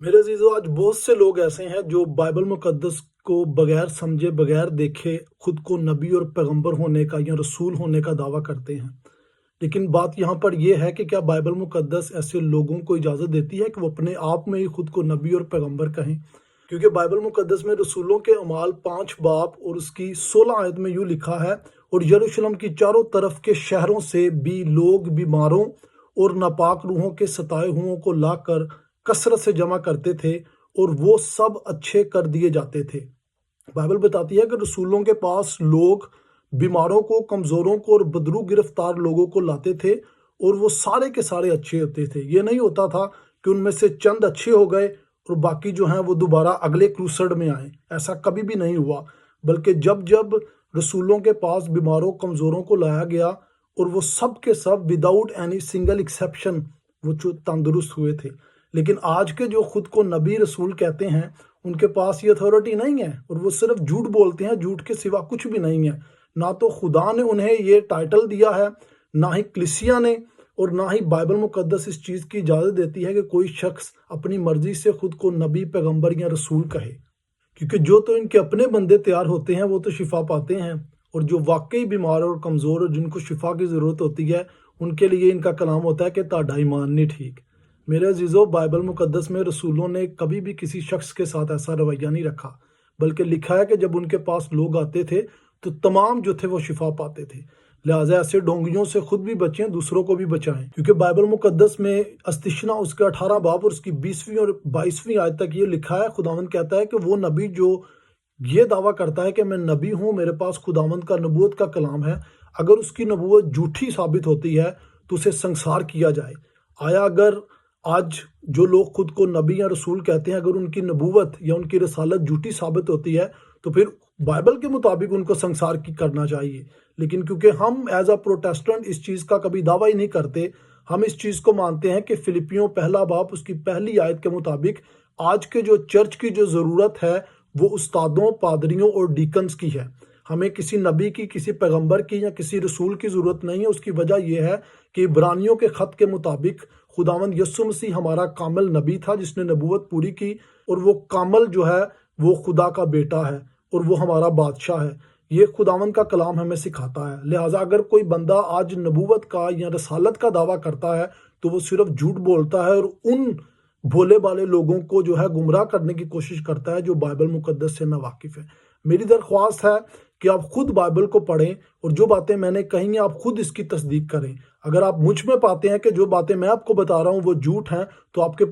मेरे अजीजों, आज बहुत से लोग ऐसे हैं जो बाइबल मुकद्दस को बगैर समझे बगैर देखे खुद को नबी और पैगंबर होने का या रसूल होने का दावा करते हैं। लेकिन बात यहाँ पर यह है कि क्या बाइबल मुकद्दस ऐसे लोगों को इजाज़त देती है कि वो अपने आप में ही खुद को नबी और पैगंबर कहें? क्योंकि बाइबल मुकद्दस में रसूलों के अमाल 5 बाब और उसकी 16 आयत में यूँ लिखा है, और यरूशलेम की चारों तरफ के शहरों से भी लोग बीमारों और नापाक रूहों के सताए हुओं को लाकर कसरत से जमा करते थे, और वो सब अच्छे कर दिए जाते थे। बाइबल बताती है कि रसूलों के पास लोग बीमारों को, कमज़ोरों को और बदरू गिरफ्तार लोगों को लाते थे, और वो सारे के सारे अच्छे होते थे। ये नहीं होता था कि उनमें से चंद अच्छे हो गए और बाकी जो हैं वो दोबारा अगले क्रूसड में आए। ऐसा कभी भी नहीं हुआ, बल्कि जब जब रसूलों के पास बीमारों, कमज़ोरों को लाया गया, और वो सब के सब विदाउट एनी सिंगल एक्सेप्शन वो जो तंदुरुस्त हुए थे। लेकिन आज के जो खुद को नबी रसूल कहते हैं, उनके पास ये अथॉरिटी नहीं है, और वो सिर्फ झूठ बोलते हैं। झूठ के सिवा कुछ भी नहीं है। ना तो खुदा ने उन्हें ये टाइटल दिया है, ना ही कलीसिया ने, और ना ही बाइबल मुकद्दस इस चीज़ की इजाज़त देती है कि कोई शख्स अपनी मर्जी से खुद को नबी, पैगंबर या रसूल कहे। क्योंकि जो तो इनके अपने बंदे तैयार होते हैं वो तो शिफा पाते हैं, और जो वाकई बीमार और कमज़ोर और जिनको शिफा की ज़रूरत होती है, उनके लिए इनका कलाम होता है कि ताड़ा ईमान नहीं ठीक। मेरे अजीज़ों, बाइबल मुकद्दस में रसूलों ने कभी भी किसी शख्स के साथ ऐसा रवैया नहीं रखा, बल्कि लिखा है कि जब उनके पास लोग आते थे तो तमाम जो थे वो शिफा पाते थे। लिहाजा ऐसे ढोंगियों से खुद भी बचें, दूसरों को भी बचाएं। क्योंकि बाइबल मुकद्दस में अस्तिशना उसके 18 बाब और उसकी 20वीं और 22वीं आयत तक ये लिखा है, खुदावंद कहता है कि वो नबी जो ये दावा करता है कि मैं नबी हूँ, मेरे पास खुदावंद का नबूवत का कलाम है, अगर उसकी नबूवत झूठी साबित होती है तो उसे संसार किया जाए। आया अगर आज जो लोग खुद को नबी या रसूल कहते हैं, अगर उनकी नबूवत या उनकी रसालत झूठी साबित होती है तो फिर बाइबल के मुताबिक उनको संसार की करना चाहिए। लेकिन क्योंकि हम एज अ प्रोटेस्टेंट इस चीज़ का कभी दावा ही नहीं करते, हम इस चीज़ को मानते हैं कि फिलिपियों पहला बाब उसकी पहली आयत के मुताबिक आज के जो चर्च की जो ज़रूरत है वो उस्तादों, पादरियों और डीकन्स की है। हमें किसी नबी की, किसी पैगंबर की या किसी रसूल की ज़रूरत नहीं है। उसकी वजह यह है कि इब्रानियों के ख़त के मुताबिक खुदावंद यीशु मसीह हमारा कामिल नबी था जिसने नबूवत पूरी की, और वो कामिल जो है वो खुदा का बेटा है और वो हमारा बादशाह है। ये खुदावंद का कलाम हमें सिखाता है। लिहाजा अगर कोई बंदा आज नबूवत का या रसालत का दावा करता है तो वो सिर्फ झूठ बोलता है, और उन भोले भाले लोगों को जो है गुमराह करने की कोशिश करता है जो बाइबल मुकद्दस से नावाकिफ है। मेरी दरख्वास्त है कि आप खुद बाइबल को पढ़ें, और जो बातें मैंने कही हैं आप खुद इसकी तस्दीक करें। अगर आप मुझ में पाते हैं कि जो बातें मैं आपको बता रहा हूँ वो झूठ हैं, तो आपके पास